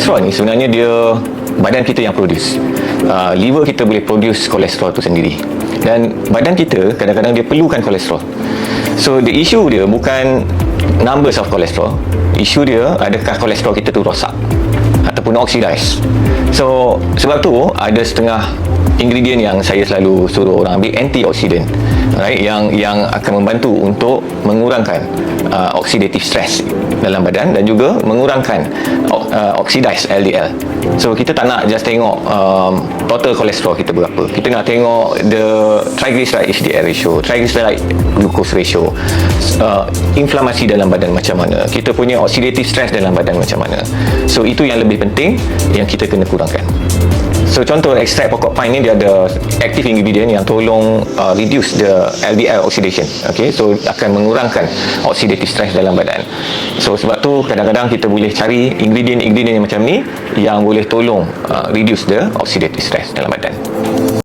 kolesterol ni sebenarnya dia badan kita yang produce. Liver kita boleh produce kolesterol tu sendiri, dan badan kita kadang-kadang dia perlukan kolesterol. So the issue dia bukan numbers of kolesterol. Isu dia adakah kolesterol kita tu rosak ataupun oxidize. So sebab tu ada setengah ingredient yang saya selalu suruh orang ambil, antioxidant, right, yang akan membantu untuk mengurangkan oxidative stress dalam badan dan juga mengurangkan oxidize LDL. So kita tak nak just tengok total kolesterol kita berapa. Kita nak tengok the triglyceride HDL ratio, triglyceride glucose ratio, inflamasi dalam badan macam mana, kita punya oxidative stress dalam badan macam mana. So itu yang lebih penting yang kita kena kurangkan. So contoh ekstrak pokok pine ni dia ada active ingredient yang tolong reduce the LDL oxidation. Okay, so akan mengurangkan oxidative stress dalam badan. So sebab tu kadang-kadang kita boleh cari ingredient yang macam ni yang boleh tolong reduce the oxidative stress dalam badan.